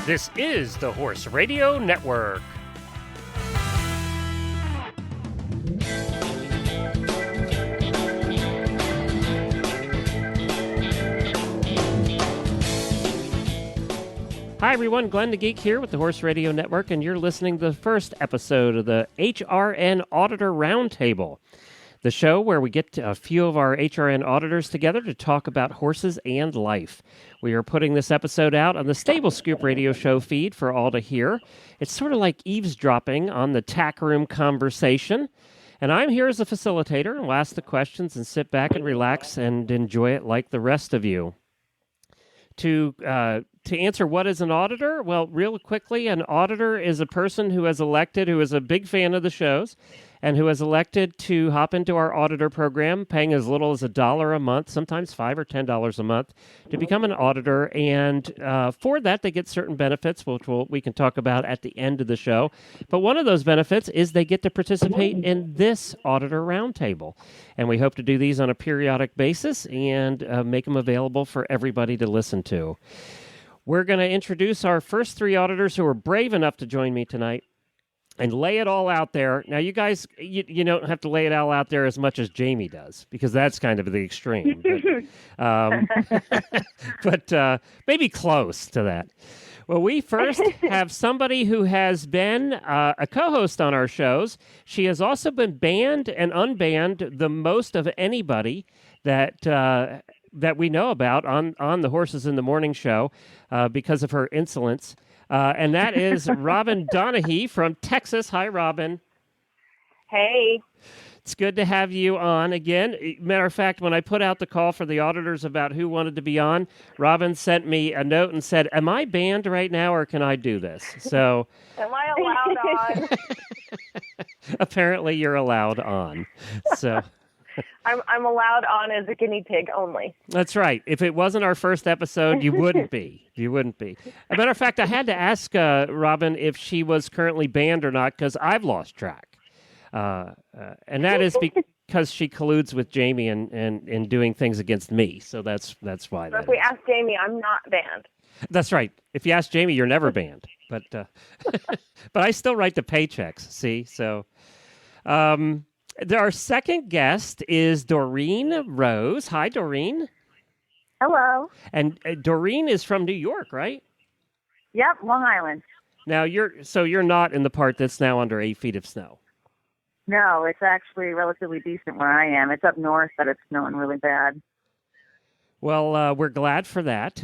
This is the Horse Radio Network. Hi everyone, Glenn the Geek here with the Horse Radio Network, and you're listening to the first episode of the HRN Auditor Roundtable, the show where we get a few of our HRN auditors together to talk about horses and life. We are putting this episode out on the Stable Scoop radio show feed for all to hear. It's sort of like eavesdropping on the tack room conversation. And I'm here as a facilitator, and we'll ask the questions and sit back and relax and enjoy it like the rest of you. To answer what is an auditor, well, real quickly, an auditor is a person who is elected, who is a big fan of the shows, and who is elected to hop into our auditor program, paying as little as $1 a month, sometimes $5 or $10 a month, to become an auditor. And for that, they get certain benefits, which we can talk about at the end of the show. But one of those benefits is they get to participate in this auditor roundtable. And we hope to do these on a periodic basis and make them available for everybody to listen to. We're going to introduce our first three auditors who are brave enough to join me tonight and lay it all out there. Now, you guys, you don't have to lay it all out there as much as Jamie does, because that's kind of the extreme. But maybe close to that. Well, we first have somebody who has been a co-host on our shows. She has also been banned and unbanned the most of anybody that we know about on the Horses in the Morning show because of her insolence. And that is Robin Donahue from Texas. Hi, Robin. Hey. It's good to have you on again. Matter of fact, when I put out the call for the auditors about who wanted to be on, Robin sent me a note and said, "Am I banned right now, or can I do this?" So, am I allowed on? Apparently, you're allowed on. So. I'm allowed on as a guinea pig only. That's right. If it wasn't our first episode, you wouldn't be. You wouldn't be. As a matter of fact, I had to ask Robin if she was currently banned or not, because I've lost track. And that is because she colludes with Jamie and doing things against me. So that's why. If we ask Jamie, I'm not banned. That's right. If you ask Jamie, you're never banned. But but I still write the paychecks. See, so. Our second guest is Doreen Rose. Hi, Doreen. Hello. And Doreen is from New York, right? Yep, Long Island. Now, you're not in the part that's now under 8 feet of snow. No, it's actually relatively decent where I am. It's up north, but it's snowing really bad. Well, we're glad for that,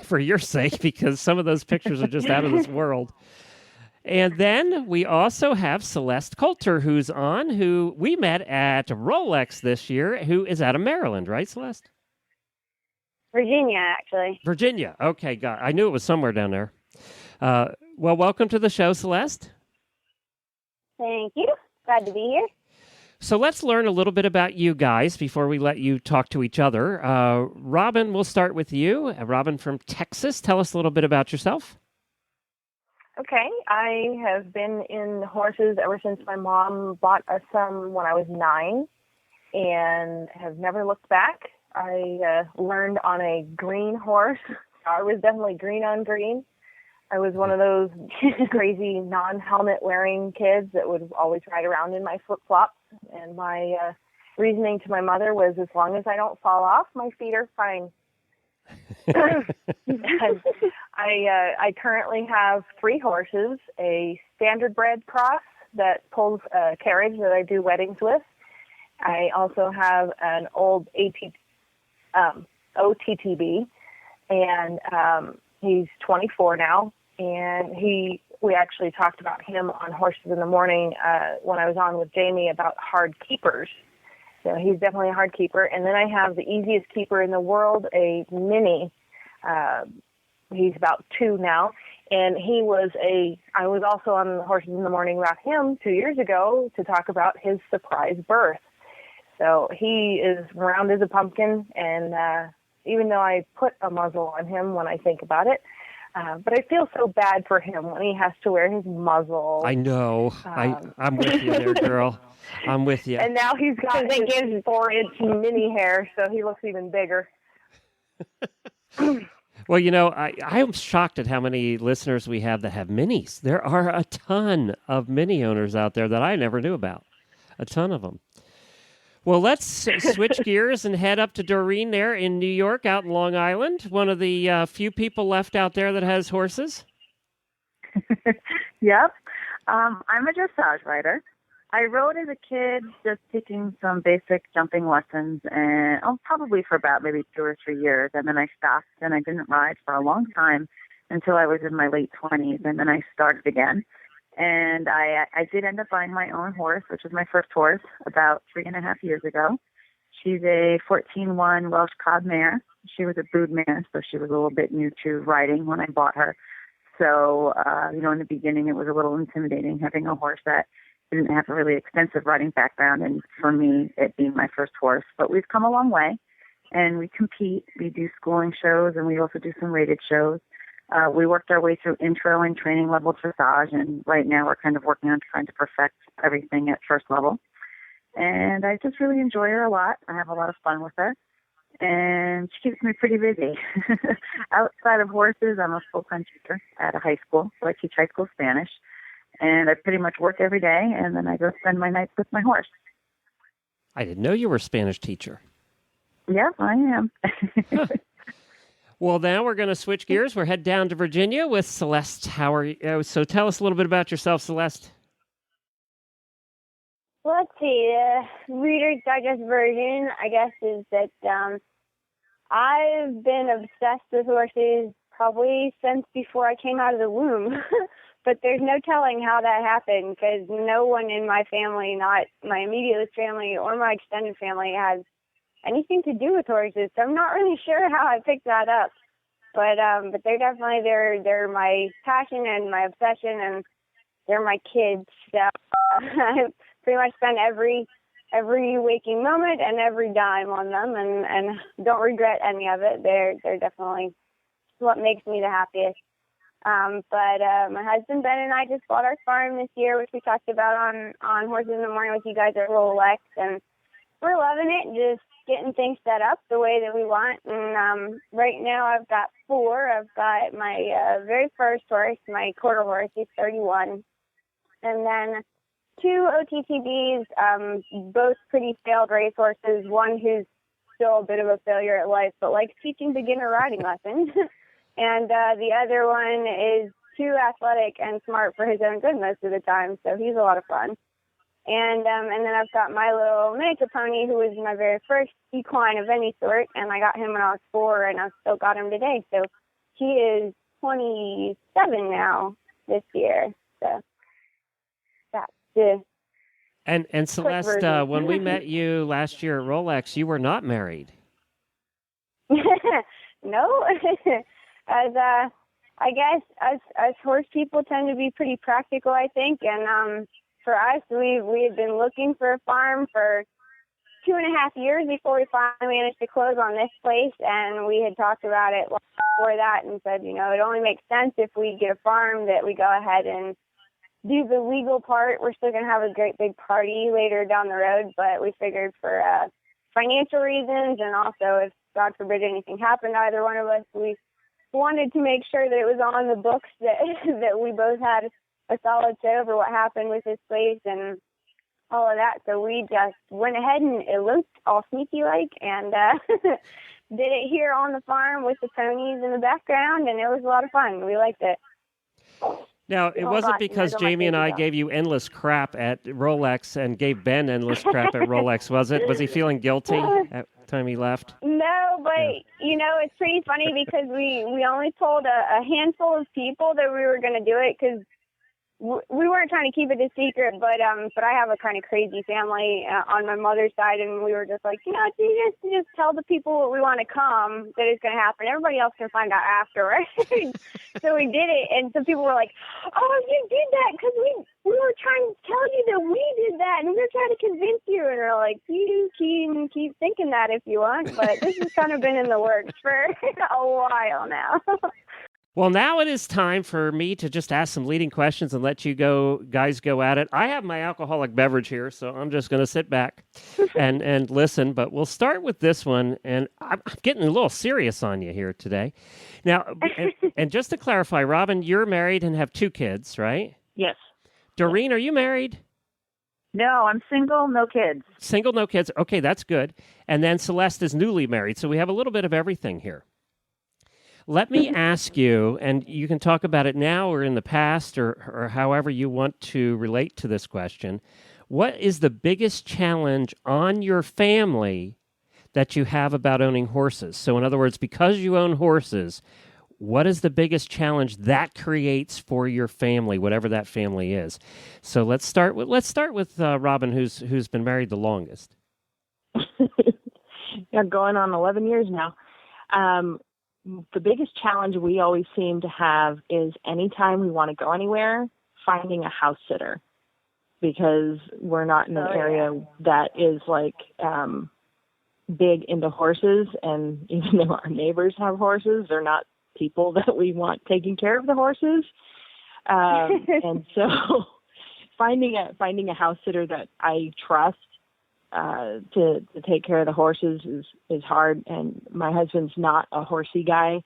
for your sake, because some of those pictures are just out of this world. And then we also have Celeste Coulter, who's on, who we met at Rolex this year, who is out of Maryland, right, Celeste? Virginia, actually. Virginia. Okay, God, I knew it was somewhere down there. Well, welcome to the show, Celeste. Thank you. Glad to be here. So let's learn a little bit about you guys before we let you talk to each other. Robin, we'll start with you. Robin from Texas. Tell us a little bit about yourself. Okay, I have been in horses ever since my mom bought us some when I was 9 and have never looked back. I learned on a green horse. I was definitely green on green. I was one of those crazy non-helmet wearing kids that would always ride around in my flip-flops. And my reasoning to my mother was, as long as I don't fall off, my feet are fine. I currently have 3 horses, a standard-bred cross that pulls a carriage that I do weddings with. I also have an old OTTB, and he's 24 now, and we actually talked about him on Horses in the Morning when I was on with Jamie about hard keepers. So he's definitely a hard keeper. And then I have the easiest keeper in the world, a mini. He's about 2 now. And I was also on Horses in the Morning about him 2 years ago to talk about his surprise birth. So he is round as a pumpkin. And even though I put a muzzle on him when I think about it, but I feel so bad for him when he has to wear his muzzle. I know. I'm with you there, girl. I'm with you. And now he's got his 4-inch mini hair, so he looks even bigger. Well, I'm shocked at how many listeners we have that have minis. There are a ton of mini owners out there that I never knew about. A ton of them. Well, let's switch gears and head up to Doreen there in New York, out in Long Island, one of the few people left out there that has horses. Yep. I'm a dressage rider. I rode as a kid, just taking some basic jumping lessons, and probably for about maybe 2 or 3 years, and then I stopped, and I didn't ride for a long time until I was in my late 20s, and then I started again. And I did end up buying my own horse, which was my first horse, about 3.5 years ago. She's a 14-1 Welsh Cob mare. She was a brood mare, so she was a little bit new to riding when I bought her. So, in the beginning, it was a little intimidating having a horse that didn't have a really extensive riding background, and for me, it being my first horse. But we've come a long way, and we compete. We do schooling shows, and we also do some rated shows. We worked our way through intro and training level dressage, and right now we're kind of working on trying to perfect everything at first level. And I just really enjoy her a lot. I have a lot of fun with her, and she keeps me pretty busy. Outside of horses, I'm a full-time teacher at a high school, so I teach high school Spanish. And I pretty much work every day, and then I go spend my nights with my horse. I didn't know you were a Spanish teacher. Yeah, I am. Well, now we're going to switch gears. We're head down to Virginia with Celeste. How are you? So tell us a little bit about yourself, Celeste. Let's see. The Reader's Digest version, I guess, is that I've been obsessed with horses probably since before I came out of the womb. But there's no telling how that happened because no one in my family, not my immediate family or my extended family, has anything to do with horses. So I'm not really sure how I picked that up. But they're definitely they're my passion and my obsession, and they're my kids. So I pretty much spend every waking moment and every dime on them, and don't regret any of it. They're definitely what makes me the happiest. But my husband Ben and I just bought our farm this year, which we talked about on Horses in the Morning with you guys at Rolex, and we're loving it, just getting things set up the way that we want. And right now I've got 4. I've got my very first horse, my quarter horse. He's 31, and then 2 OTTBs, both pretty failed race horses. One who's still a bit of a failure at life, but likes teaching beginner riding lessons. And the other one is too athletic and smart for his own good most of the time, so he's a lot of fun. And then I've got my little miniature pony, who was my very first equine of any sort, and I got him when I was 4, and I've still got him today. So he is 27 now this year. So that's the And Celeste, when we met you last year at Rolex, you were not married. No. As I guess us horse people tend to be pretty practical, I think, and for us, we had been looking for a farm for 2.5 years before we finally managed to close on this place, and we had talked about it before that and said, it only makes sense if we get a farm that we go ahead and do the legal part. We're still going to have a great big party later down the road, but we figured for financial reasons, and also if, God forbid, anything happened to either one of us, we wanted to make sure that it was on the books that that we both had a solid say over what happened with this place and all of that. So we just went ahead and eloped all sneaky-like and did it here on the farm with the ponies in the background, and it was a lot of fun. We liked it. Now, it wasn't because Jamie and I gave you endless crap at Rolex and gave Ben endless crap at Rolex, was it? Was he feeling guilty at the time he left? No, but, it's pretty funny because we only told a handful of people that we were going to do it because we weren't trying to keep it a secret, but I have a kind of crazy family on my mother's side, and we were just like, just tell the people what we want to come that it's going to happen. Everybody else can find out after, right? So we did it, and some people were like, oh, you did that because we were trying to tell you that we did that, and we were trying to convince you, and we're like, you can keep thinking that if you want, but this has kind of been in the works for a while now. Well, now it is time for me to just ask some leading questions and let you guys go at it. I have my alcoholic beverage here, so I'm just going to sit back and listen. But we'll start with this one, and I'm getting a little serious on you here today. Now, and just to clarify, Robin, you're married and have 2 kids, right? Yes. Doreen, are you married? No, I'm single, no kids. Single, no kids. Okay, that's good. And then Celeste is newly married, so we have a little bit of everything here. Let me ask you, and you can talk about it now or in the past or however you want to relate to this question. What is the biggest challenge on your family that you have about owning horses? So in other words, because you own horses, what is the biggest challenge that creates for your family, whatever that family is? So let's start with Robin, who's been married the longest. Yeah, going on 11 years now. The biggest challenge we always seem to have is anytime we want to go anywhere, finding a house sitter, because we're not in an area that is like big into horses, and even though our neighbors have horses, they're not people that we want taking care of the horses. And so finding a house sitter that I trust to take care of the horses is hard. And my husband's not a horsey guy,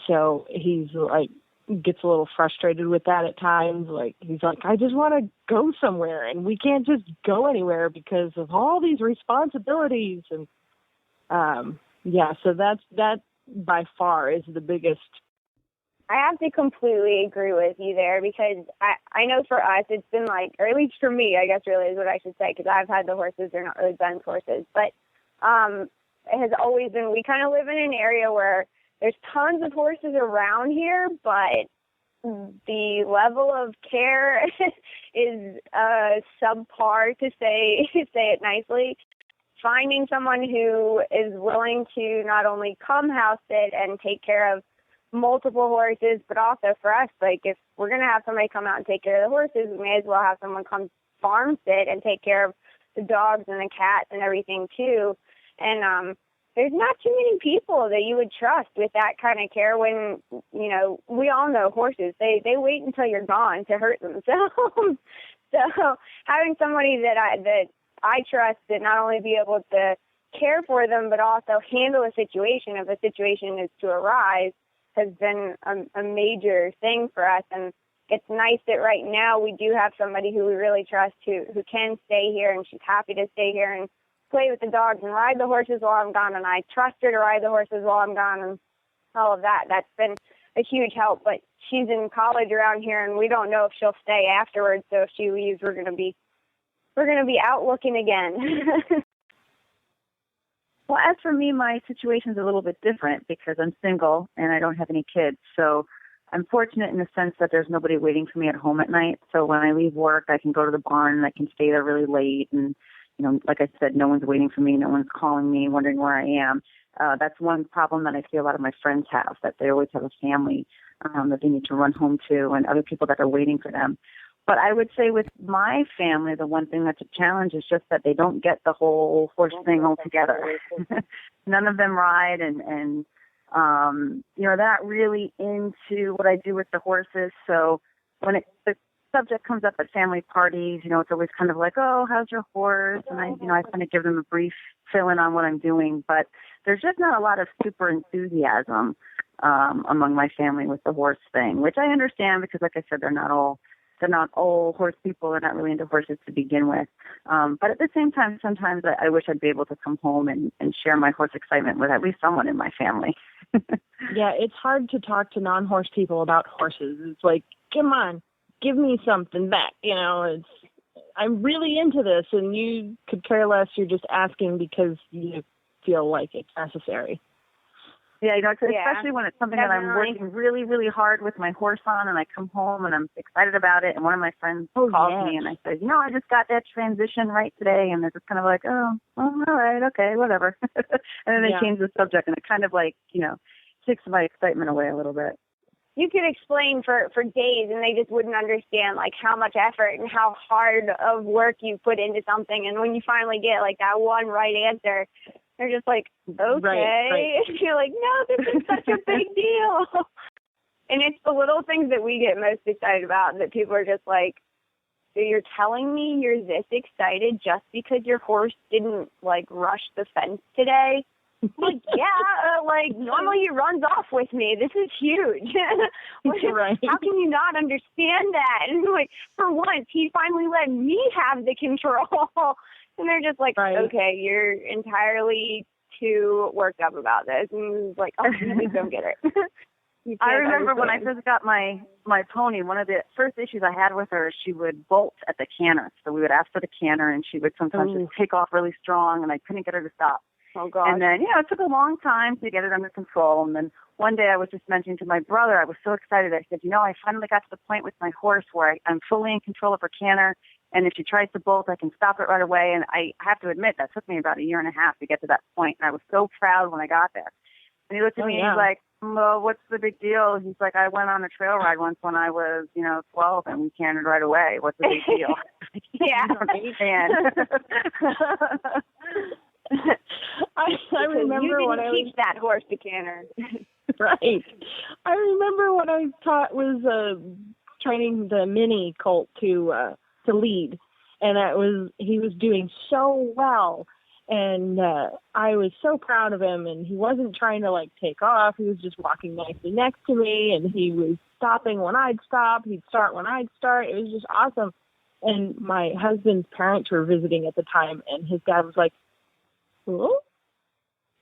so he's like gets a little frustrated with that at times. Like he's like, I just want to go somewhere, and we can't just go anywhere because of all these responsibilities. And so that by far is the biggest. I have to completely agree with you there, because I know for us it's been like, or at least for me, I guess really is what I should say, because I've had the horses. They're not really Ben's horses. But it has always been, we kind of live in an area where there's tons of horses around here, but the level of care is subpar, to say it nicely. Finding someone who is willing to not only come house sit and take care of multiple horses, but also for us, like if we're going to have somebody come out and take care of the horses, we may as well have someone come farm sit and take care of the dogs and the cats and everything too. And there's not too many people that you would trust with that kind of care when, you know, we all know horses, they wait until you're gone to hurt themselves. So having somebody that I trust to not only be able to care for them, but also handle a situation if a situation is to arise, has been a major thing for us. And it's nice that right now we do have somebody who we really trust who can stay here, and she's happy to stay here and play with the dogs and ride the horses while I'm gone, and I trust her to ride the horses while I'm gone, and all of that. That's been a huge help. But she's in college around here, and we don't know if she'll stay afterwards, so if she leaves, we're going to be out looking again. Well, as for me, my situation's a little bit different because I'm single and I don't have any kids. So I'm fortunate in the sense that there's nobody waiting for me at home at night. So when I leave work, I can go to the barn and I can stay there really late. And, you know, like I said, no one's waiting for me. No one's calling me, wondering where I am. That's one problem that I see a lot of my friends have, that they always have a family that they need to run home to, and other people that are waiting for them. But I would say with my family, the one thing that's a challenge is just that they don't get the whole horse thing altogether. None of them ride, and you know, they're not really into what I do with the horses. So when the subject comes up at family parties, you know, it's always kind of like, oh, how's your horse? And I kind of give them a brief fill-in on what I'm doing. But there's just not a lot of super enthusiasm among my family with the horse thing, which I understand because, like I said, they're not all horse people. They're not really into horses to begin with. But at the same time, sometimes I wish I'd be able to come home and share my horse excitement with at least someone in my family. Yeah, it's hard to talk to non-horse people about horses. It's like, come on, give me something back. You know, I'm really into this, and you could care less. You're just asking because you feel like it's necessary. Yeah, you know, especially when it's something that I'm working really, really hard with my horse on, and I come home and I'm excited about it, and one of my friends calls me and I said, you know, I just got that transition right today, and they're just kind of like, oh, well, all right, okay, whatever. And then they change the subject, and it kind of like, you know, takes my excitement away a little bit. You could explain for days, and they just wouldn't understand, like, how much effort and how hard of work you put into something. And when you finally get, like, that one right answer, they're just like, okay. Right. You're like, no, this is such a big deal. And it's the little things that we get most excited about that people are just like, so you're telling me you're this excited just because your horse didn't, like, rush the fence today? Like, yeah, like, normally he runs off with me. This is huge. Right. How can you not understand that? And, like, for once, he finally let me have the control. And they're just like, right. Okay, you're entirely too worked up about this. And it's like, oh, please don't get it. I remember when I first got my pony, one of the first issues I had with her, she would bolt at the canter. So we would ask for the canter, and she would sometimes just take off really strong, and I couldn't get her to stop. Oh, God. And then, it took a long time to get it under control. And then one day I was just mentioning to my brother, I was so excited. I said, I finally got to the point with my horse where I'm fully in control of her canter. And if she tries to bolt, I can stop it right away. And I have to admit, that took me about 1.5 years to get to that point. And I was so proud when I got there. And he looked at me and he's like, well, what's the big deal? He's like, I went on a trail ride once when I was, 12, and we cantered right away. What's the big deal? Yeah. I remember you when didn't teach that horse to canter. Right. I remember when I was training the mini colt to lead, and he was doing so well, and I was so proud of him. And he wasn't trying to take off; he was just walking nicely next to me, and he was stopping when I'd stop. He'd start when I'd start. It was just awesome. And my husband's parents were visiting at the time, and his dad was like, "Hello?"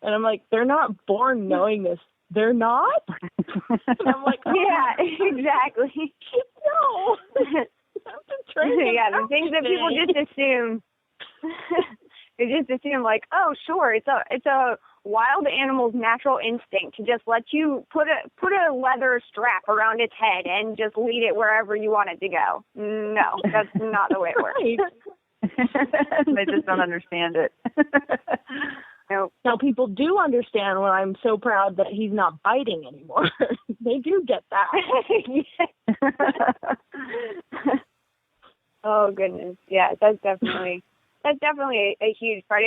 And I'm like, "They're not born knowing this. They're not?" And I'm like, oh, yeah, exactly. No. Yeah, the things that people just assume. They just assume oh, sure, it's a wild animal's natural instinct to just let you put a leather strap around its head and just lead it wherever you want it to go. No, that's not the way it works. They just don't understand it. Nope. Now, people do understand when I'm so proud that he's not biting anymore. They do get that. Oh, goodness. Yeah, that's definitely a huge part.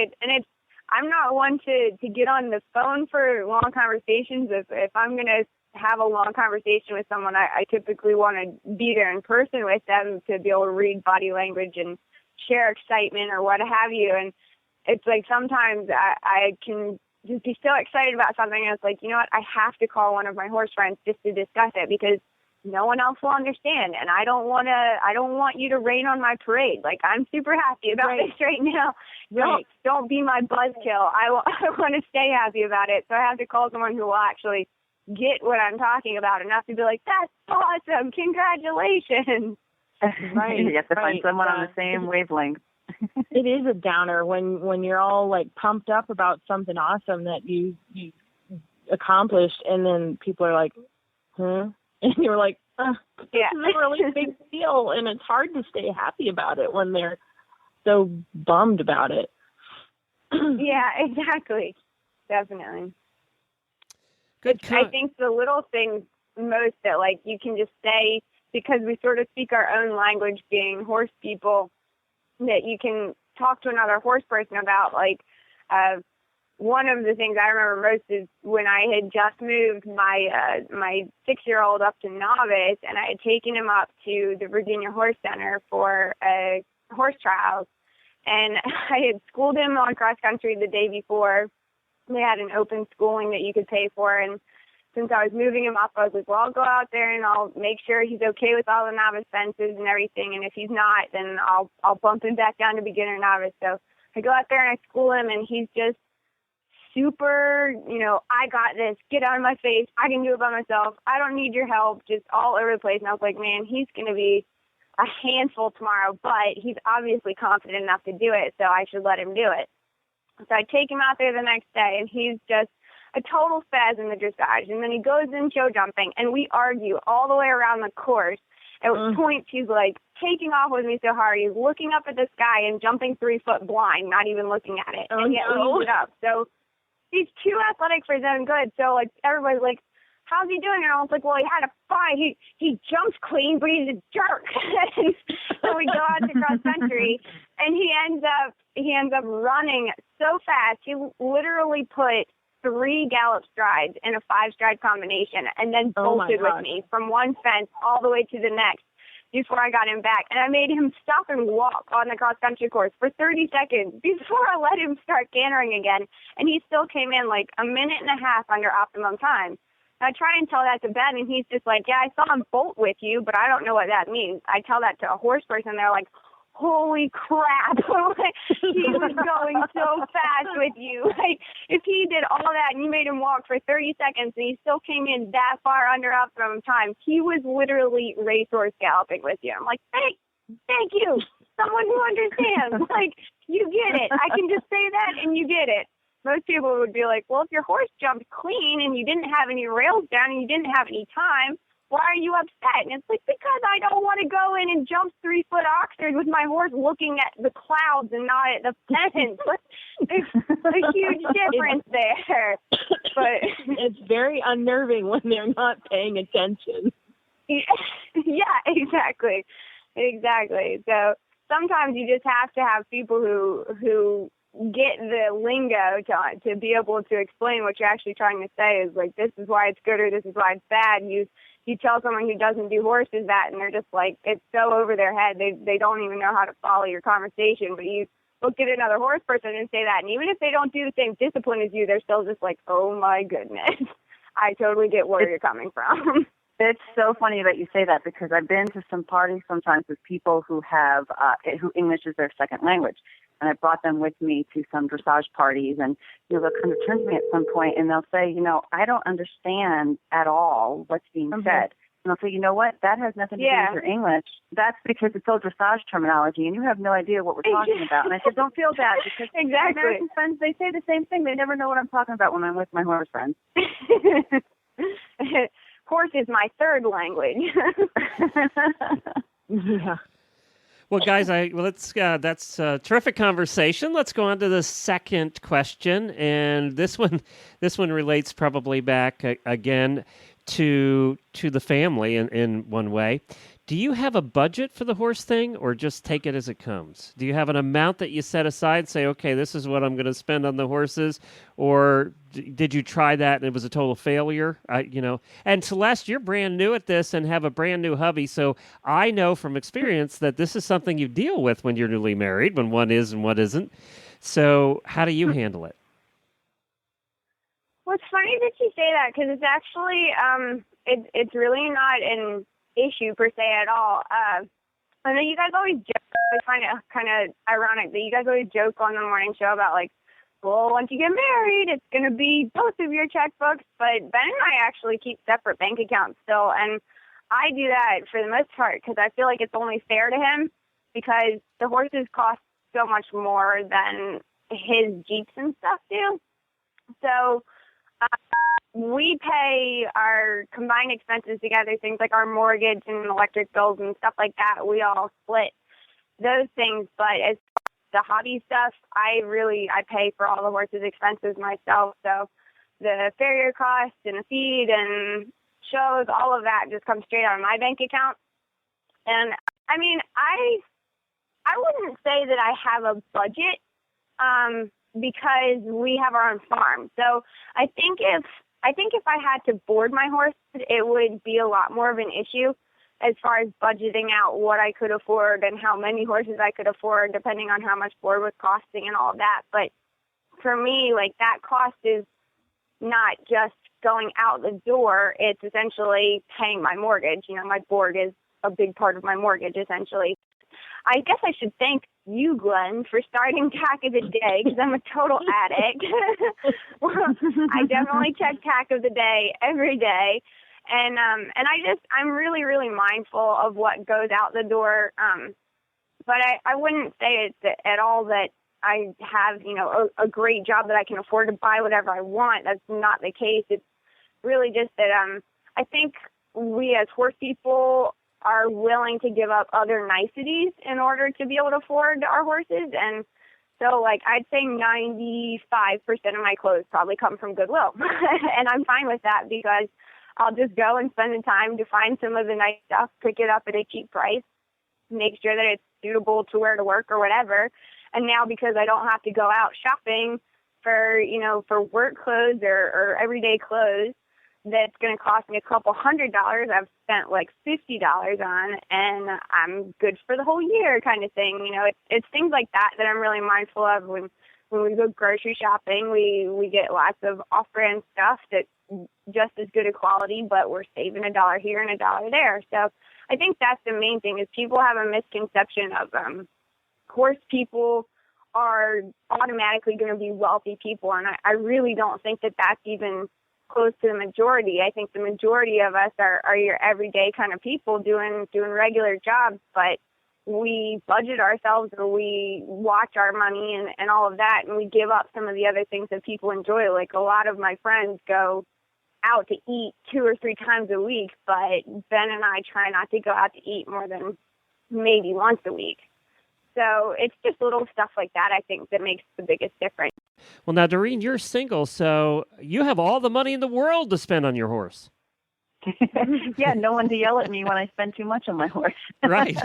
I'm not one to get on the phone for long conversations. If I'm going to have a long conversation with someone, I typically want to be there in person with them to be able to read body language and share excitement or what have you. And it's sometimes I can just be so excited about something, and it's what, I have to call one of my horse friends just to discuss it because no one else will understand, and I don't want you to rain on my parade. I'm super happy about this right now. Right. Don't be my buzzkill. I want to stay happy about it, so I have to call someone who will actually get what I'm talking about enough to be like, that's awesome, congratulations. Right. You have to find someone on the same wavelength. It is a downer when you're all pumped up about something awesome that you accomplished, and then people are like, huh? And you're like, this is a really big deal, and it's hard to stay happy about it when they're so bummed about it. Yeah, exactly. Definitely. Good. I think the little things most that you can just say, because we sort of speak our own language being horse people, that you can talk to another horse person about. One of the things I remember most is when I had just moved my 6-year-old up to novice, and I had taken him up to the Virginia Horse Center for horse trials, and I had schooled him on cross country the day before. They had an open schooling that you could pay for, and since I was moving him up, I was like, well, I'll go out there and I'll make sure he's okay with all the novice fences and everything. And if he's not, then I'll bump him back down to beginner novice. So I go out there and I school him, and he's just super, I got this, get out of my face, I can do it by myself, I don't need your help, just all over the place. And I was like, man, he's going to be a handful tomorrow, but he's obviously confident enough to do it, so I should let him do it. So I take him out there the next day, and he's just a total spaz in the dressage. And then he goes in show jumping, and we argue all the way around the course. At points, he's taking off with me so hard. He's looking up at the sky and jumping 3 foot blind, not even looking at it, and yet leaves it up. So he's too athletic for his own good. So everybody's like, how's he doing? And I was like, well, he had a fight. He jumps clean, but he's a jerk. So we go out to cross country, and he ends up running so fast. He literally put 3 gallop strides in a 5-stride combination and then bolted with me from one fence all the way to the next before I got him back. And I made him stop and walk on the cross-country course for 30 seconds before I let him start cantering again. And he still came in like a minute and a half under optimum time. And I try and tell that to Ben, and he's just like, yeah, I saw him bolt with you, but I don't know what that means. I tell that to a horse person, they're like, holy crap, he was going so fast with you. Like, if he did all that and you made him walk for 30 seconds and he still came in that far under optimum time, he was literally racehorse galloping with you. I'm like, thank you, someone who understands. Like, you get it. I can just say that and you get it. Most people would be like, well, if your horse jumped clean and you didn't have any rails down and you didn't have any time, why are you upset? And it's like, because I don't want to go in and jump 3-foot Oxford with my horse looking at the clouds and not at the fence. There's a huge difference there. But it's very unnerving when they're not paying attention. Yeah, exactly. So sometimes you just have to have people who get the lingo to be able to explain what you're actually trying to say. Is like, this is why it's good or this is why it's bad. You tell someone who doesn't do horses that, and they're just like, it's so over their head. They don't even know how to follow your conversation. But you look at another horse person and say that, and even if they don't do the same discipline as you, they're still just like, oh my goodness. I totally get where you're coming from. It's so funny that you say that, because I've been to some parties sometimes with people who have who English is their second language, and I brought them with me to some dressage parties, and they'll come to turn to me at some point and they'll say, I don't understand at all what's being said. And I'll say, you know what? That has nothing to do with your English. That's because it's all dressage terminology, and you have no idea what we're talking about. And I said, don't feel bad, because exactly. American friends, they say the same thing. They never know what I'm talking about when I'm with my horse friends. Horse is my third language. Yeah. Well, guys, that's a terrific conversation. Let's go on to the second question, and this one relates probably back again to the family in one way. Do you have a budget for the horse thing, or just take it as it comes? Do you have an amount that you set aside, say, okay, this is what I'm going to spend on the horses, or did you try that and it was a total failure? And Celeste, you're brand new at this and have a brand new hubby, so I know from experience that this is something you deal with when you're newly married, when one is and one isn't. So how do you handle it? Well, it's funny that you say that, because it's actually it's really not an issue per se at all. I know you guys always joke. I find it kind of ironic that you guys always joke on the morning show about, like, well, once you get married, it's going to be both of your checkbooks. But Ben and I actually keep separate bank accounts still, and I do that for the most part because I feel like it's only fair to him, because the horses cost so much more than his Jeeps and stuff do. So we pay our combined expenses together, things like our mortgage and electric bills and stuff like that. We all split those things. But as far as the hobby stuff, I pay for all the horses' expenses myself. So the farrier costs and the feed and shows, all of that just comes straight out of my bank account. And I mean, I wouldn't say that I have a budget because we have our own farm. So I think if I had to board my horses, it would be a lot more of an issue as far as budgeting out what I could afford and how many horses I could afford, depending on how much board was costing and all of that. But for me, like, that cost is not just going out the door. It's essentially paying my mortgage. My board is a big part of my mortgage, essentially. I guess I should thank you, Glenn, for starting TAC of the Day, because I'm a total addict. I definitely check TAC of the Day every day. And I'm really, really mindful of what goes out the door. But I wouldn't say it's at all that I have, a great job that I can afford to buy whatever I want. That's not the case. It's really just that I think we as horse people are willing to give up other niceties in order to be able to afford our horses. And so, like, I'd say 95% of my clothes probably come from Goodwill. And I'm fine with that, because I'll just go and spend the time to find some of the nice stuff, pick it up at a cheap price, make sure that it's suitable to wear to work or whatever. And now, because I don't have to go out shopping for, for work clothes or everyday clothes that's going to cost me a couple $100, I've spent like $50 on, and I'm good for the whole year kind of thing. It's things like that I'm really mindful of when we go grocery shopping. We get lots of off-brand stuff that's just as good a quality, but we're saving $1 here and $1 there. So I think that's the main thing, is people have a misconception of horse people are automatically going to be wealthy people, and I really don't think that that's even close to the majority. I think the majority of us are your everyday kind of people doing regular jobs, but we budget ourselves, or we watch our money and all of that, and we give up some of the other things that people enjoy. Like, a lot of my friends go out to eat 2 or 3 times a week, but Ben and I try not to go out to eat more than maybe once a week. So it's just little stuff like that, I think, that makes the biggest difference. Well, now, Doreen, you're single, so you have all the money in the world to spend on your horse. Yeah, no one to yell at me when I spend too much on my horse. Right.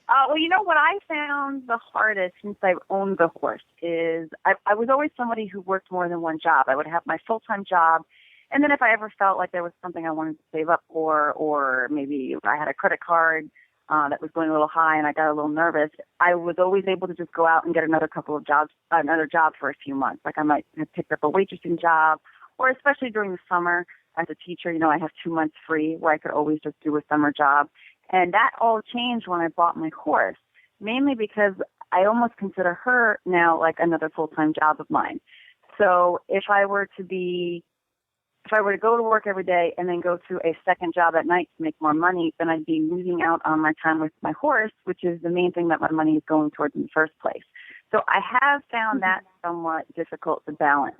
Well, what I found the hardest since I've owned the horse is I was always somebody who worked more than one job. I would have my full-time job, and then if I ever felt like there was something I wanted to save up for, or maybe I had a credit card that was going a little high and I got a little nervous, I was always able to just go out and get another job for a few months. Like, I might have picked up a waitressing job, or especially during the summer as a teacher, I have 2 months free where I could always just do a summer job. And that all changed when I bought my horse, mainly because I almost consider her now like another full-time job of mine. So if I were to go to work every day and then go to a second job at night to make more money, then I'd be losing out on my time with my horse, which is the main thing that my money is going towards in the first place. So I have found that somewhat difficult to balance.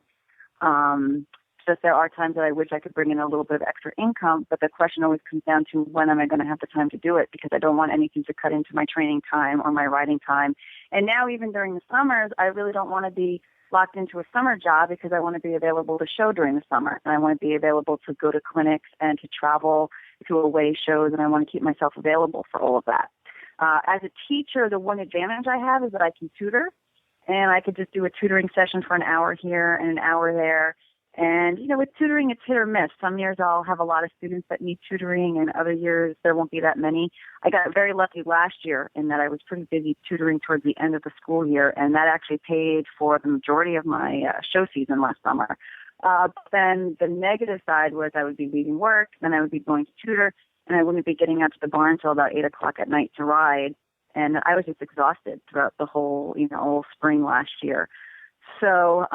Just there are times that I wish I could bring in a little bit of extra income, but the question always comes down to, when am I going to have the time to do it? Because I don't want anything to cut into my training time or my riding time. And now, even during the summers, I really don't want to be locked into a summer job, because I want to be available to show during the summer. And I want to be available to go to clinics and to travel to away shows, and I want to keep myself available for all of that. As a teacher, the one advantage I have is that I can tutor, and I could just do a tutoring session for an hour here and an hour there. And, with tutoring, it's hit or miss. Some years I'll have a lot of students that need tutoring, and other years there won't be that many. I got very lucky last year in that I was pretty busy tutoring towards the end of the school year, and that actually paid for the majority of my show season last summer. But then the negative side was I would be leaving work, then I would be going to tutor, and I wouldn't be getting out to the barn until about 8 o'clock at night to ride. And I was just exhausted throughout the whole spring last year. So,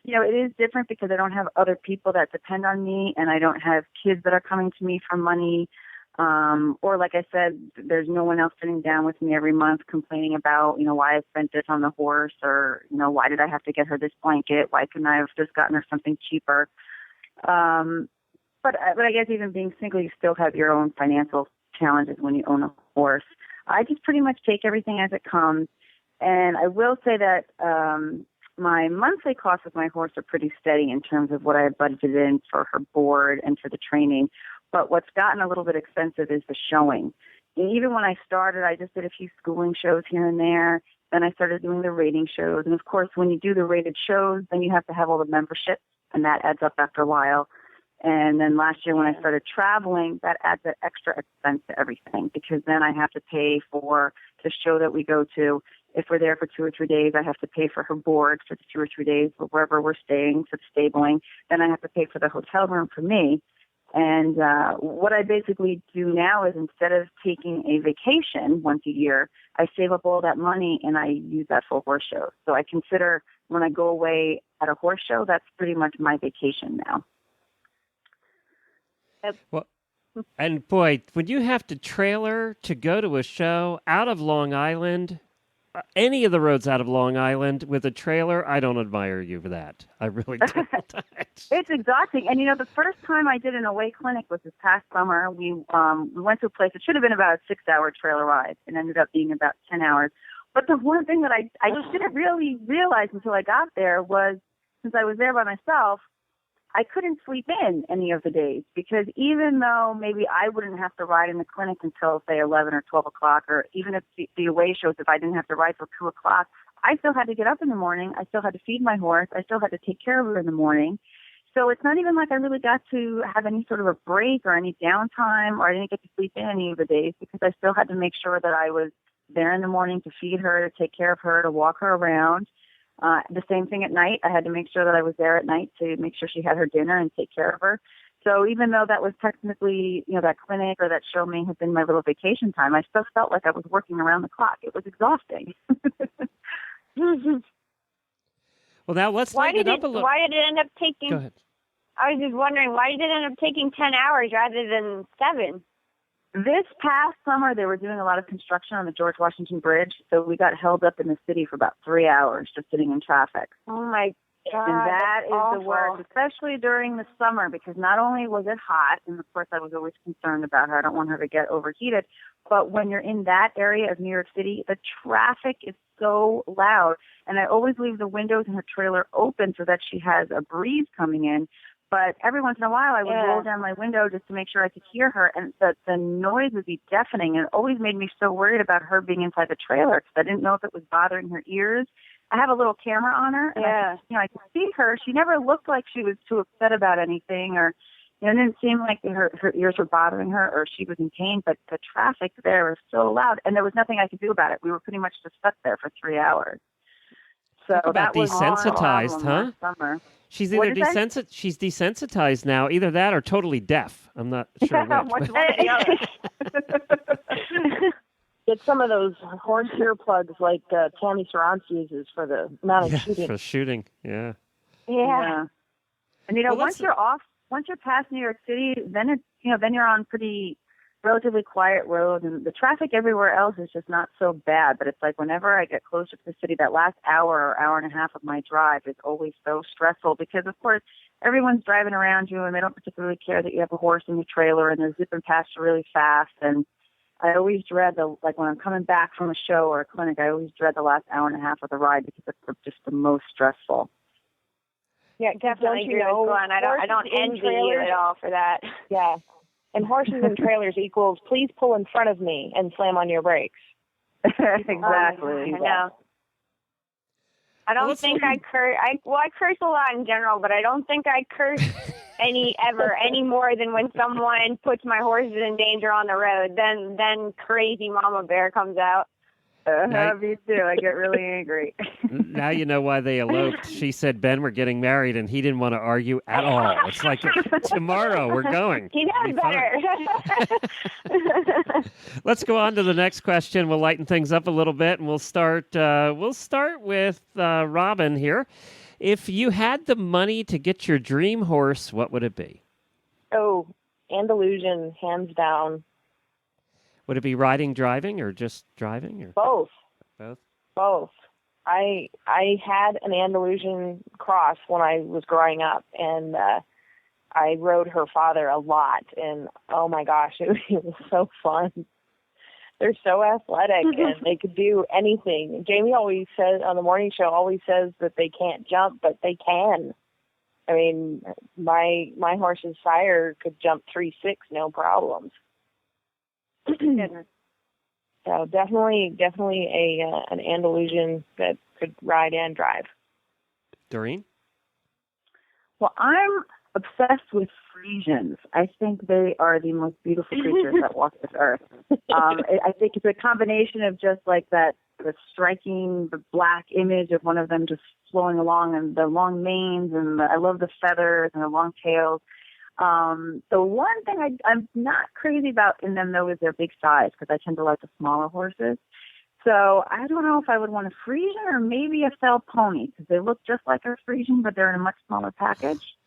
it is different because I don't have other people that depend on me, and I don't have kids that are coming to me for money. Or, like I said, there's no one else sitting down with me every month complaining about, why I spent this on the horse, or, why did I have to get her this blanket? Why couldn't I have just gotten her something cheaper? But I guess even being single, you still have your own financial challenges when you own a horse. I just pretty much take everything as it comes. And I will say that my monthly costs with my horse are pretty steady in terms of what I have budgeted in for her board and for the training. But what's gotten a little bit expensive is the showing. And even when I started, I just did a few schooling shows here and there. Then I started doing the rating shows. And, of course, when you do the rated shows, then you have to have all the memberships, and that adds up after a while. And then last year when I started traveling, that adds an extra expense to everything, because then I have to pay for the show that we go to. If we're there for 2 or 3 days, I have to pay for her board for the 2 or 3 days, or wherever we're staying, for the stabling. Then I have to pay for the hotel room for me. And what I basically do now is, instead of taking a vacation once a year, I save up all that money and I use that for horse shows. So I consider when I go away at a horse show, that's pretty much my vacation now. Well, and boy, when you have to trailer to go to a show out of Long Island, any of the roads out of Long Island with a trailer, I don't admire you for that. I really don't. It's exhausting. And, the first time I did an away clinic was this past summer. We went to a place, it should have been about a 6-hour trailer ride, and ended up being about 10 hours. But the one thing that I just didn't really realize until I got there was, since I was there by myself, I couldn't sleep in any of the days, because even though maybe I wouldn't have to ride in the clinic until, say, 11 or 12 o'clock, or even if the away shows, if I didn't have to ride till 2 o'clock, I still had to get up in the morning. I still had to feed my horse. I still had to take care of her in the morning. So it's not even like I really got to have any sort of a break or any downtime, or I didn't get to sleep in any of the days because I still had to make sure that I was there in the morning to feed her, to take care of her, to walk her around. The same thing at night. I had to make sure that I was there at night to make sure she had her dinner and take care of her. So even though that was technically, that clinic or that show may have been my little vacation time, I still felt like I was working around the clock. It was exhausting. Well, now let's lighten it up a little. Why did it end up taking? Go ahead. I was just wondering, why did it end up taking 10 hours rather than 7? This past summer, they were doing a lot of construction on the George Washington Bridge, so we got held up in the city for about 3 hours just sitting in traffic. Oh, my God. And that is awful. the worst, especially during the summer, because not only was it hot, and of course I was always concerned about her. I don't want her to get overheated. But when you're in that area of New York City, the traffic is so loud. And I always leave the windows in her trailer open so that she has a breeze coming in. But every once in a while, I would roll down my window just to make sure I could hear her, and the noise would be deafening. And it always made me so worried about her being inside the trailer because I didn't know if it was bothering her ears. I have a little camera on her, and I could see her. She never looked like she was too upset about anything, or it didn't seem like her ears were bothering her or she was in pain. But the traffic there was so loud, and there was nothing I could do about it. We were pretty much just stuck there for 3 hours. So about that was desensitized, huh? Summer. She's either she's desensitized now, either that or totally deaf. I'm not sure which. One or the other. Get some of those horse earplugs like Tammy Sarance uses for the amount of shooting. For shooting, yeah. And once you're past New York City, then it's then you're on pretty relatively quiet road, and the traffic everywhere else is just not so bad. But it's like whenever I get closer to the city, that last hour or hour and a half of my drive is always so stressful because, of course, everyone's driving around you, and they don't particularly care that you have a horse in your trailer, and they're zipping past you really fast. And I always dread when I'm coming back from a show or a clinic, I always dread the last hour and a half of the ride because it's just the most stressful. Yeah, definitely agree with Glenn. I don't envy you at all for that. Yeah. And horses and trailers equals, please pull in front of me and slam on your brakes. Exactly. I know. I don't think I curse. I curse a lot in general, but I don't think I curse any more than when someone puts my horses in danger on the road. Then crazy mama bear comes out. Me too. I get really angry. Now you know why they eloped. She said, Ben, we're getting married, and he didn't want to argue at all. It's like, tomorrow we're going. He knows better. Let's go on to the next question. We'll lighten things up a little bit, and we'll start with Robin here. If you had the money to get your dream horse, what would it be? Oh, Andalusian, hands down. Would it be riding, driving, or just driving? Or both? Both. I had an Andalusian cross when I was growing up, and I rode her father a lot. And oh my gosh, it was so fun. They're so athletic, and they could do anything. Jamie always says on the morning show, that they can't jump, but they can. I mean, my horse's sire could jump 3.6, no problems. So definitely an Andalusian that could ride and drive. Doreen? Well, I'm obsessed with Frisians. I think they are the most beautiful creatures that walk this earth. I think it's a combination of just like the striking, the black image of one of them just flowing along, and the long manes, and I love the feathers and the long tails. The one thing I'm not crazy about in them, though, is their big size, because I tend to like the smaller horses. So I don't know if I would want a Frisian or maybe a fell pony, because they look just like a Frisian, but they're in a much smaller package.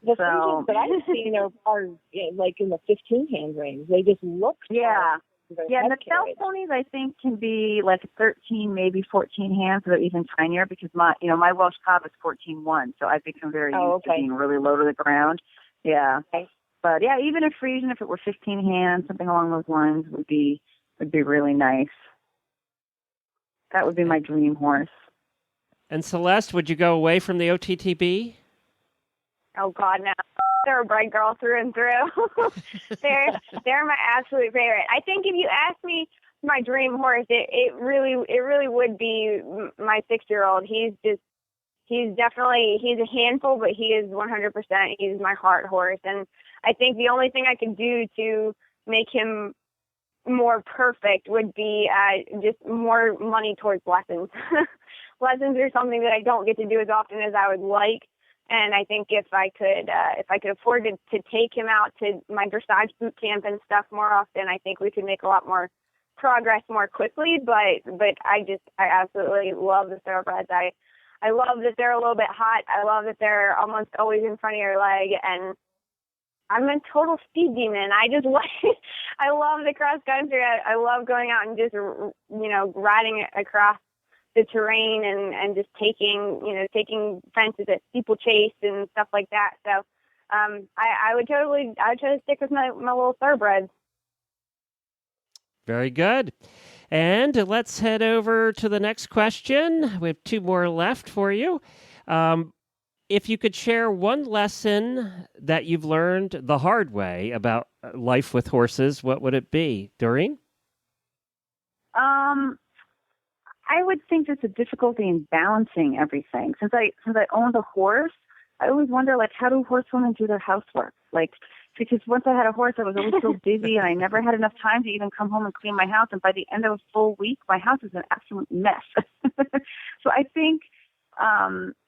The Frisians that I've seen are like in the 15-hand range. They just look and the fell ponies I think can be like 13, maybe 14 hands, so they're even tinier, because my Welsh Cob is 14-1, so I've become very used to being really low to the ground. Yeah. Okay. But yeah, even a Frisian, if it were 15 hands, something along those lines would be really nice. That would be my dream horse. And Celeste, would you go away from the OTTB? Oh God, no. They're a bright girl through and through. They're my absolute favorite. I think if you asked me my dream horse, it really would be my 6-year-old. He's a handful, but he is 100%. He's my heart horse. And I think the only thing I could do to make him more perfect would be just more money towards lessons. Lessons are something that I don't get to do as often as I would like. And I think if I could afford to take him out to my dressage boot camp and stuff more often, I think we could make a lot more progress more quickly. But I absolutely love the thoroughbreds. I love that they're a little bit hot. I love that they're almost always in front of your leg, and I'm a total speed demon. I love the cross country. I love going out and just, riding across the terrain and just taking fences at steeplechase and stuff like that. So, I would totally stick with my little thoroughbreds. Very good. And let's head over to the next question. We have 2 more left for you. If you could share one lesson that you've learned the hard way about life with horses, what would it be? Doreen? I would think there's a difficulty in balancing everything. Since I owned a horse, I always wonder, how do horsewomen do their housework? Because once I had a horse, I was always so busy, and I never had enough time to even come home and clean my house. And by the end of a full week, my house is an absolute mess. So I think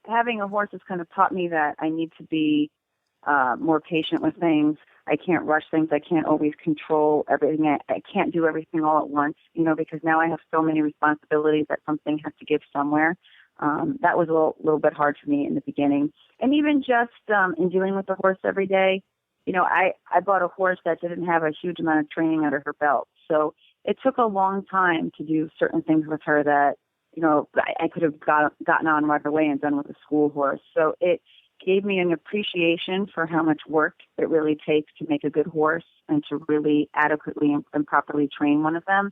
having a horse has kind of taught me that I need to be more patient with things. I can't rush things. I can't always control everything. I can't do everything all at once, because now I have so many responsibilities that something has to give somewhere. That was a little bit hard for me in the beginning. And even just in dealing with the horse every day, I bought a horse that didn't have a huge amount of training under her belt. So it took a long time to do certain things with her that, I could have gotten on right away and done with a school horse. So it gave me an appreciation for how much work it really takes to make a good horse and to really adequately and properly train one of them.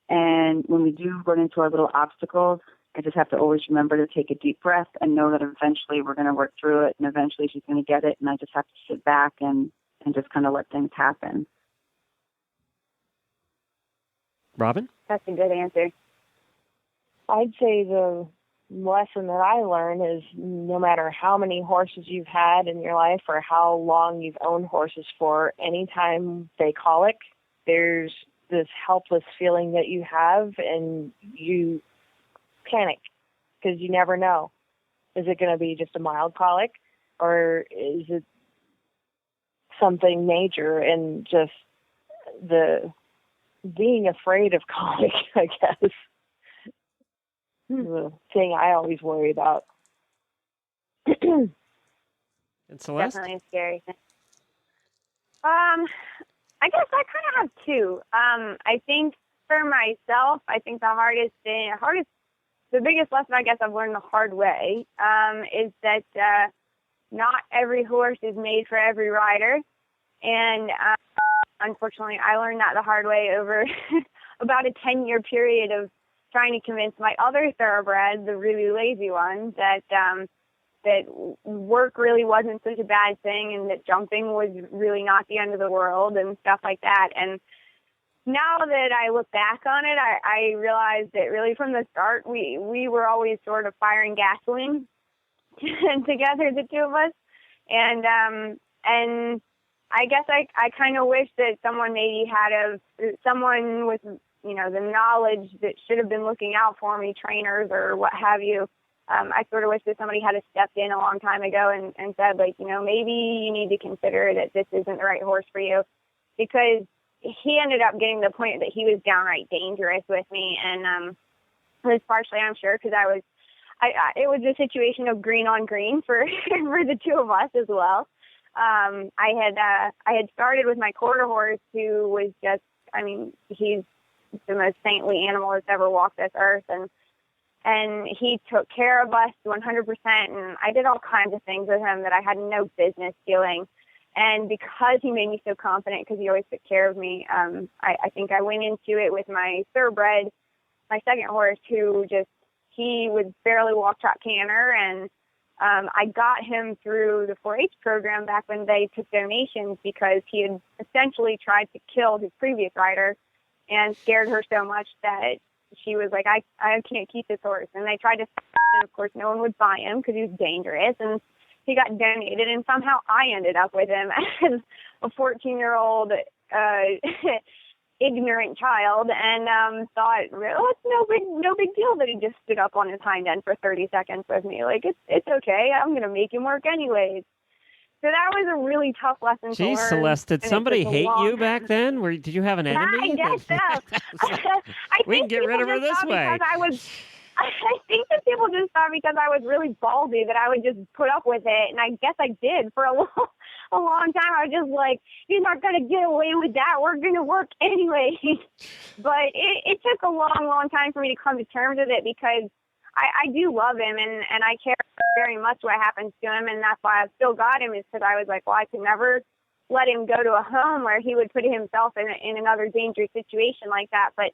And when we do run into our little obstacles, I just have to always remember to take a deep breath and know that eventually we're going to work through it, and eventually she's going to get it, and I just have to sit back and just kind of let things happen. Robin? That's a good answer. I'd say the lesson that I learned is no matter how many horses you've had in your life or how long you've owned horses for, anytime they colic, there's this helpless feeling that you have, and you panic because you never know. Is it going to be just a mild colic, or is it something major? And just the being afraid of colic, I guess, the thing I always worry about. And Celeste? Definitely a scary thing. I guess I kind of have 2. I think for myself, I think the biggest lesson I guess I've learned the hard way is that not every horse is made for every rider. And unfortunately, I learned that the hard way over about a 10-year period of trying to convince my other thoroughbreds, the really lazy ones, that work really wasn't such a bad thing and that jumping was really not the end of the world and stuff like that. And now that I look back on it, I realized that really from the start, we were always sort of firing gasoline together, the 2 of us. And I guess I kind of wish that someone maybe someone with, the knowledge that should have been looking out for me, trainers or what have you. I sort of wish that somebody had stepped in a long time ago and said, maybe you need to consider that this isn't the right horse for you, because he ended up getting to the point that he was downright dangerous with me. And it was partially, I'm sure, because it was a situation of green on green for the 2 of us as well. I had started with my quarter horse, who was just, he's the most saintly animal that's ever walked this earth, and he took care of us 100%, and I did all kinds of things with him that I had no business doing. And because he made me so confident, because he always took care of me, I think I went into it with my thoroughbred, my second horse, he would barely walk, trot, canter, and I got him through the 4-H program back when they took donations, because he had essentially tried to kill his previous rider, and scared her so much that she was like, I can't keep this horse. And they tried to sell him, and of course no one would buy him because he was dangerous. And he got donated, and somehow I ended up with him as a 14-year-old ignorant child, and thought, well, it's no big deal that he just stood up on his hind end for 30 seconds with me. Like, it's okay. I'm gonna make him work anyways. So that was a really tough lesson to learn. Geez, Celeste, did somebody hate you back then? Did you have an enemy? I guess so. We can get rid of her this way. I think that people just thought because I was really ballsy that I would just put up with it, and I guess I did for a long time. I was just like, you're not going to get away with that. We're going to work anyway. But it took a long time for me to come to terms with it, because I do love him, and I care very much what happens to him, and that's why I've still got him, is because I was like, well, I could never let him go to a home where he would put himself in another dangerous situation like that. But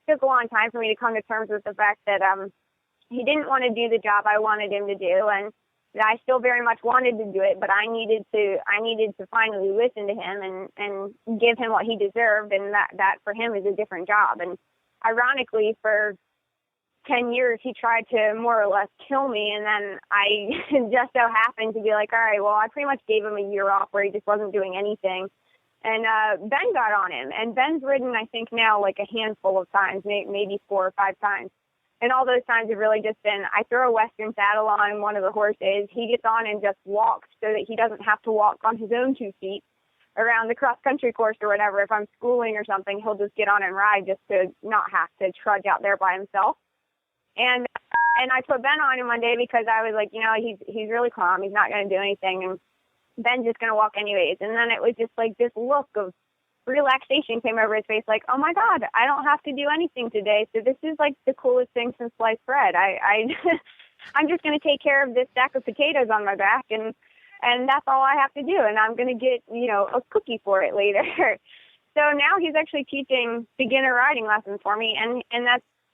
took a long time for me to come to terms with the fact that he didn't want to do the job I wanted him to do, and that I still very much wanted to do it, but I needed to finally listen to him and give him what he deserved, and that for him is a different job. And ironically, for 10 years he tried to more or less kill me, and then I just so happened to be like, all right, well, I pretty much gave him a year off where he just wasn't doing anything. And Ben got on him, and Ben's ridden, I think now, like a handful of times, maybe 4 or 5 times. And all those times have really just been, I throw a Western saddle on one of the horses, he gets on and just walks so that he doesn't have to walk on his own 2 feet around the cross-country course or whatever. If I'm schooling or something, he'll just get on and ride just to not have to trudge out there by himself. And I put Ben on him one day because I was like, he's really calm, he's not going to do anything, and Ben's just going to walk anyways. And then it was just like this look of relaxation came over his face, like, oh my God, I don't have to do anything today. So this is like the coolest thing since sliced bread. I'm just going to take care of this stack of potatoes on my back, and that's all I have to do. And I'm going to get, a cookie for it later. So now he's actually teaching beginner riding lessons for me. And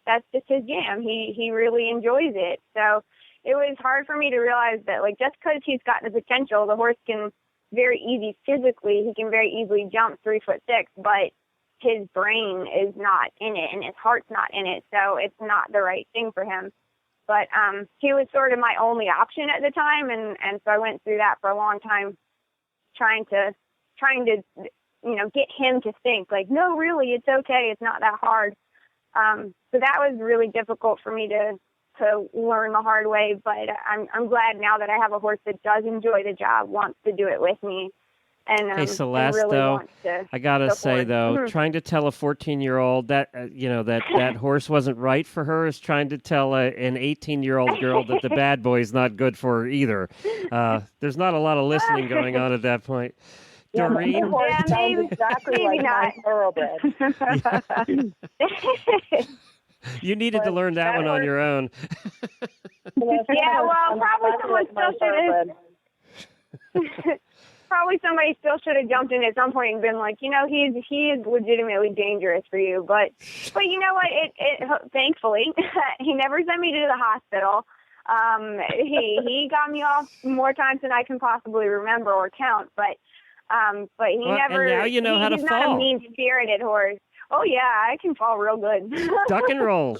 that's just his jam. He really enjoys it. So it was hard for me to realize that, like, just because he's got the potential, the horse can very easy physically, he can very easily jump 3'6", but his brain is not in it and his heart's not in it, so it's not the right thing for him. But he was sort of my only option at the time, and so I went through that for a long time, trying to get him to think like, no, really, it's okay, it's not that hard. So that was really difficult for me to learn the hard way, but I'm glad now that I have a horse that does enjoy the job, wants to do it with me. And hey, Celeste, really though, I gotta say though, trying to tell a 14-year-old that that horse wasn't right for her is trying to tell an 18-year-old girl that the bad boy is not good for her either. There's not a lot of listening going on at that point. Yeah, Doreen? Sounds exactly like my thoroughbred. You needed to learn that one on your own. Yeah, well, probably someone still should have. Probably somebody still should have jumped in at some point and been like, he is legitimately dangerous for you. But you know what? It thankfully he never sent me to the hospital. He got me off more times than I can possibly remember or count. But he never. And now you know how to fall. He's not a mean-spirited horse. Oh, yeah, I can fall real good. Duck and roll.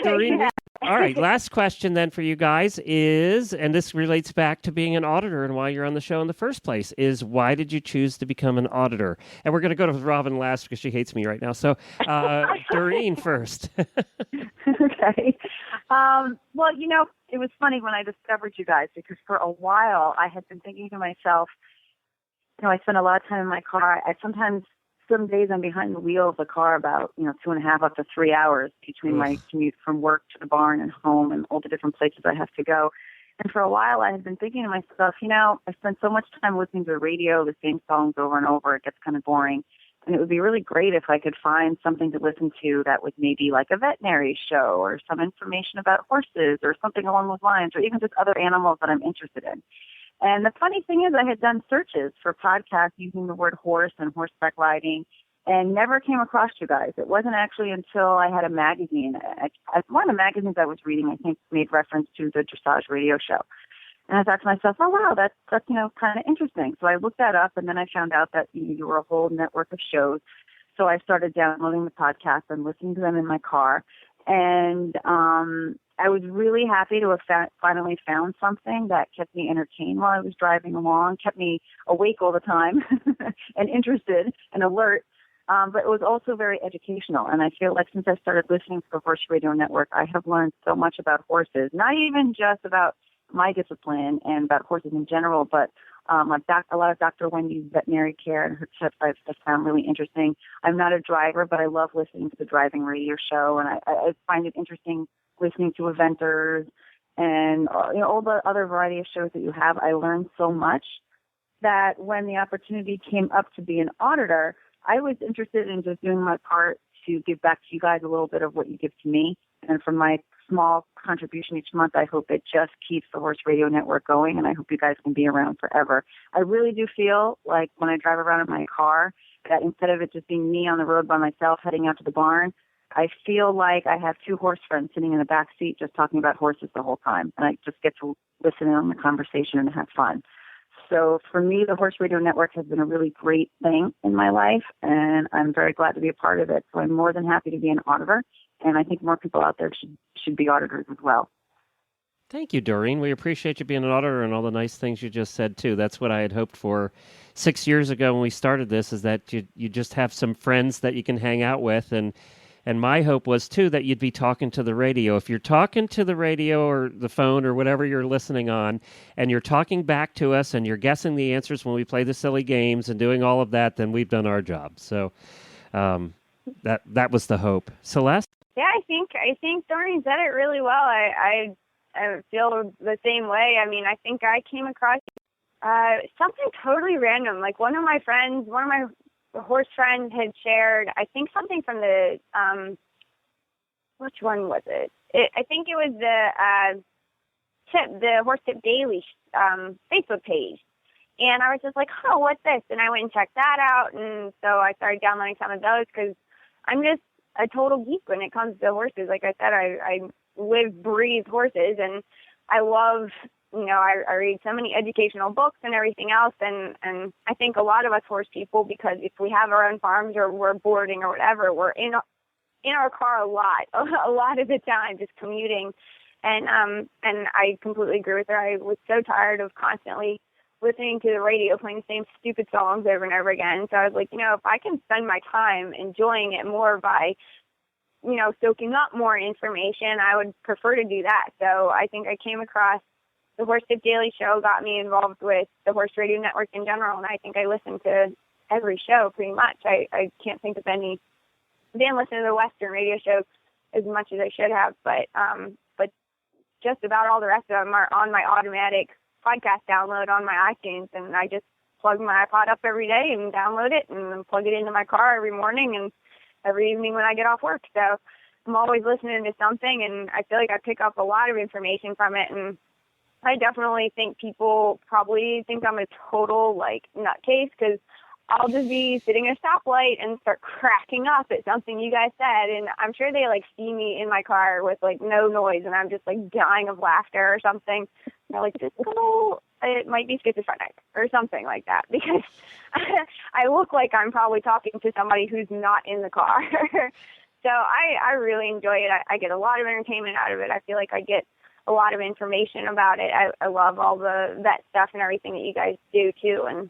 Doreen, yeah. All right, last question then for you guys is, and this relates back to being an auditor and why you're on the show in the first place, is why did you choose to become an auditor? And we're going to go to Robin last because she hates me right now. So, Doreen first. Okay. Well, it was funny when I discovered you guys, because for a while I had been thinking to myself, I spend a lot of time in my car. Some days I'm behind the wheel of the car about, 2.5 up to 3 hours between my commute from work to the barn and home and all the different places I have to go. And for a while I had been thinking to myself, I spend so much time listening to the radio, the same songs over and over. It gets kind of boring. And it would be really great if I could find something to listen to that was maybe like a veterinary show or some information about horses or something along those lines, or even just other animals that I'm interested in. And the funny thing is, I had done searches for podcasts using the word horse and horseback riding and never came across you guys. It wasn't actually until I had a magazine. One of the magazines I was reading, I think, made reference to the dressage radio show. And I thought to myself, oh, wow, that's kind of interesting. So I looked that up, and then I found out that you were a whole network of shows. So I started downloading the podcast and listening to them in my car. And I was really happy to have finally found something that kept me entertained while I was driving along, kept me awake all the time and interested and alert. But it was also very educational. And I feel like since I started listening to the Horse Radio Network, I have learned so much about horses, not even just about my discipline and about horses in general, but a lot of Dr. Wendy's veterinary care and her tips I've found really interesting. I'm not a driver, but I love listening to the driving radio show, and I find it interesting listening to eventers and all the other variety of shows that you have. I learned so much that when the opportunity came up to be an auditor, I was interested in just doing my part to give back to you guys a little bit of what you give to me. And from my small contribution each month, I hope it just keeps the Horse Radio Network going, and I hope you guys can be around forever. I really do feel like when I drive around in my car that instead of it just being me on the road by myself heading out to the barn, I feel like I have two horse friends sitting in the back seat just talking about horses the whole time, and I just get to listen in on the conversation and have fun. So for me, the Horse Radio Network has been a really great thing in my life, and I'm very glad to be a part of it. So I'm more than happy to be an auditor, and I think more people out there should be auditors as well. Thank you, Doreen. We appreciate you being an auditor and all the nice things you just said, too. That's what I had hoped for 6 years ago when we started this, is that you just have some friends that you can hang out with. And my hope was, too, that you'd be talking to the radio. If you're talking to the radio or the phone or whatever you're listening on, and you're talking back to us and you're guessing the answers when we play the silly games and doing all of that, then we've done our job. So that was the hope. Celeste? Yeah, I think Doreen said it really well. I feel the same way. I mean, I think I came across something totally random. Like one of my horse friends had shared, I think something from the, which one was it? I think it was the Horse Tip Daily Facebook page. And I was just like, oh, what's this? And I went and checked that out. And so I started downloading some of those because I'm just a total geek when it comes to horses. Like I said, I live, breathe horses, and I love, I read so many educational books and everything else, and I think a lot of us horse people, because if we have our own farms or we're boarding or whatever, we're in our car a lot of the time, just commuting, and I completely agree with her. I was so tired of constantly listening to the radio playing the same stupid songs over and over again. So I was like, if I can spend my time enjoying it more by, soaking up more information, I would prefer to do that. So I think I came across the Horse Tip Daily Show, got me involved with the Horse Radio Network in general, and I think I listen to every show pretty much. I can't think of any. I didn't listen to the Western radio show as much as I should have, but just about all the rest of them are on my automatic podcast download on my iTunes, and I just plug my iPod up every day and download it and then plug it into my car every morning and every evening when I get off work. So I'm always listening to something, and I feel like I pick up a lot of information from it, and I definitely think people probably think I'm a total, nutcase, because I'll just be sitting at a stoplight and start cracking up at something you guys said, and I'm sure they, see me in my car with, no noise, and I'm just, dying of laughter or something. They're like, this girl, it might be schizophrenic or something like that, because I look like I'm probably talking to somebody who's not in the car. So I really enjoy it. I get a lot of entertainment out of it. I feel like I get a lot of information about it. I love all the vet stuff and everything that you guys do too. And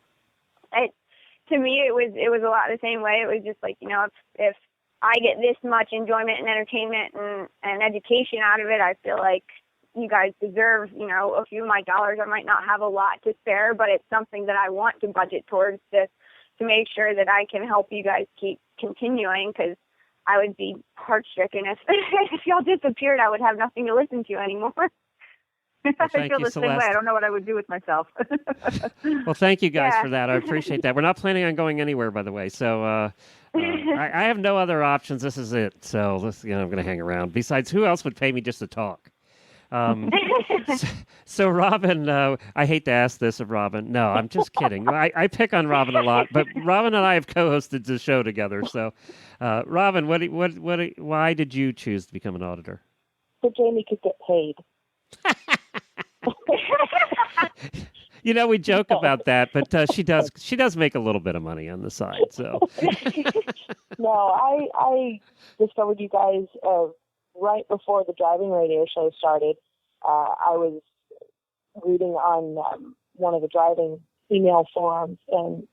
to me, it was a lot the same way. It was just like, if I get this much enjoyment and entertainment and education out of it, I feel like you guys deserve, a few of my dollars. I might not have a lot to spare, but it's something that I want to budget towards to make sure that I can help you guys keep continuing, because I would be heart-stricken if y'all disappeared. I would have nothing to listen to anymore. Well, I feel the same way. I don't know what I would do with myself. Well, thank you guys for that. I appreciate that. We're not planning on going anywhere, by the way. So I have no other options. This is it. So I'm going to hang around. Besides, who else would pay me just to talk? So Robin, I hate to ask this of Robin. No, I'm just kidding. I pick on Robin a lot, but Robin and I have co-hosted the show together. So, Robin, why did you choose to become an auditor? So Jamie could get paid. We joke about that, but she does make a little bit of money on the side. So No, I discovered you guys right before the driving radio show started. I was reading on one of the driving email forums, and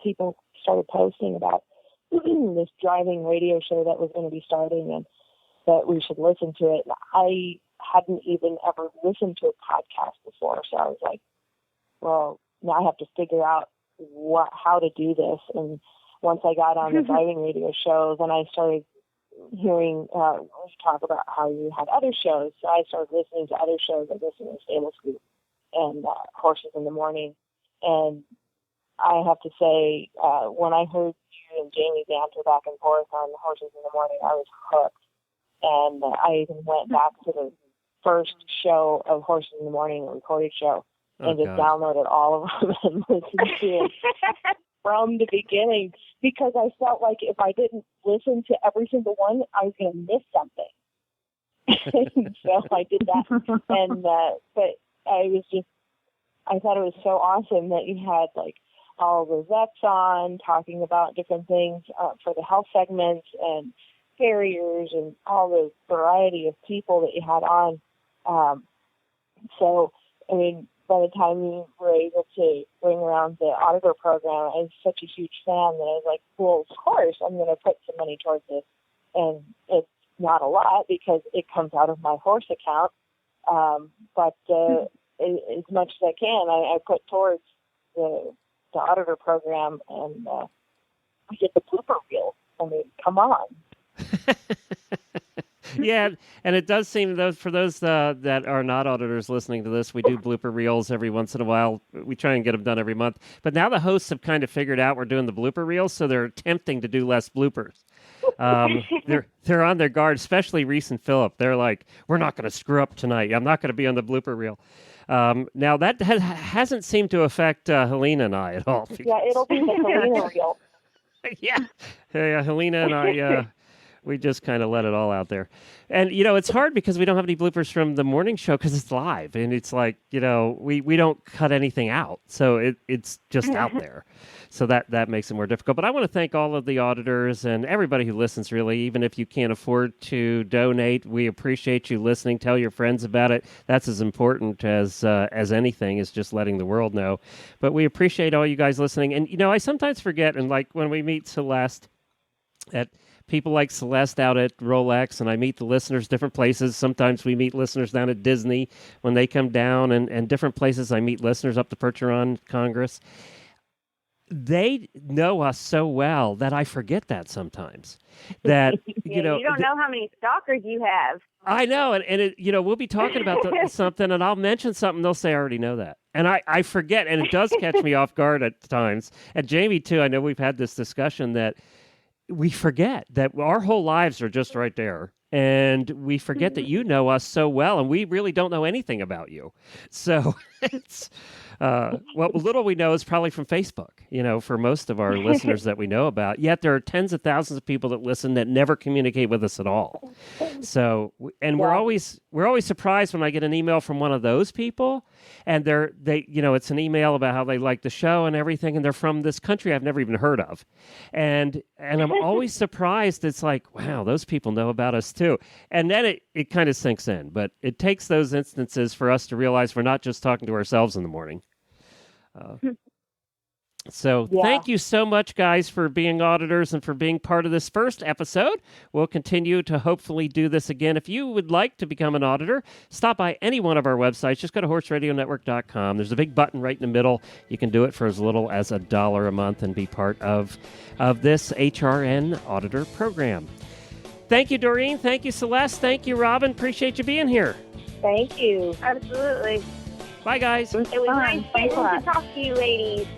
people started posting about this driving radio show that was going to be starting and that we should listen to it. And I hadn't even ever listened to a podcast before, so I was like, well, now I have to figure out how to do this. And once I got on the driving radio show, then I started hearing talk about how you had other shows. So I started listening to other shows. I listened to Stable Scoop and Horses in the Morning. And I have to say, when I heard you and Jamie banter back and forth on Horses in the Morning, I was hooked. And I even went back to the first show of Horses in the Morning, a recorded show, and just downloaded all of them and listened to it from the beginning, because I felt like if I didn't listen to every single one, I was going to miss something. So I did that. And but I thought it was so awesome that you had like all the vets on talking about different things for the health segments and farriers and all the variety of people that you had on. So, I mean, by the time you were able to bring around the Auditor program, I was such a huge fan that I was like, well, of course, I'm going to put some money towards this. And it's not a lot because it comes out of my horse account. But as much as I can, I put towards the Auditor program, and I get the blooper reel. I mean, come on. Yeah, and it does seem, for those that are not auditors listening to this, we do blooper reels every once in a while. We try and get them done every month. But now the hosts have kind of figured out we're doing the blooper reels, so they're attempting to do less bloopers. They're on their guard, especially Reese and Phillip. They're like, we're not going to screw up tonight. I'm not going to be on the blooper reel. Now, that hasn't seemed to affect Helena and I at all. Yeah, it'll be the Helena reel. Yeah, Helena and I... we just kind of let it all out there. And, it's hard because we don't have any bloopers from the morning show because it's live. And it's like, we don't cut anything out. So it's just out there. So that makes it more difficult. But I want to thank all of the auditors and everybody who listens, really. Even if you can't afford to donate, we appreciate you listening. Tell your friends about it. That's as important as anything, is just letting the world know. But we appreciate all you guys listening. And, I sometimes forget, and like when we meet Celeste at people like Celeste out at Rolex, and I meet the listeners different places. Sometimes we meet listeners down at Disney when they come down, and different places I meet listeners up the Percheron Congress. They know us so well that I forget that sometimes. That you don't know how many stalkers you have. I know, and we'll be talking about something, and I'll mention something. They'll say, I already know that. And I forget, and it does catch me off guard at times. And Jamie, too, I know we've had this discussion that we forget that our whole lives are just right there. And we forget that you know us so well, and we really don't know anything about you. So it's what little we know is probably from Facebook, for most of our listeners that we know about. Yet there are tens of thousands of people that listen that never communicate with us at all. So, and we're always surprised when I get an email from one of those people, and it's an email about how they like the show and everything, and they're from this country I've never even heard of. And I'm always surprised. It's like, wow, those people know about us too. And then it kind of sinks in, but it takes those instances for us to realize we're not just talking to ourselves in the morning. Thank you so much, guys, for being auditors and for being part of this first episode. We'll continue to hopefully do this again. If you would like to become an auditor, stop by any one of our websites. Just go to horseradionetwork.com. There's a big button right in the middle. You can do it for as little as $1 a month and be part of this HRN Auditor program. Thank you, Doreen. Thank you, Celeste. Thank you, Robin. Appreciate you being here. Thank you. Absolutely. Bye, guys. It was nice to talk to you, ladies.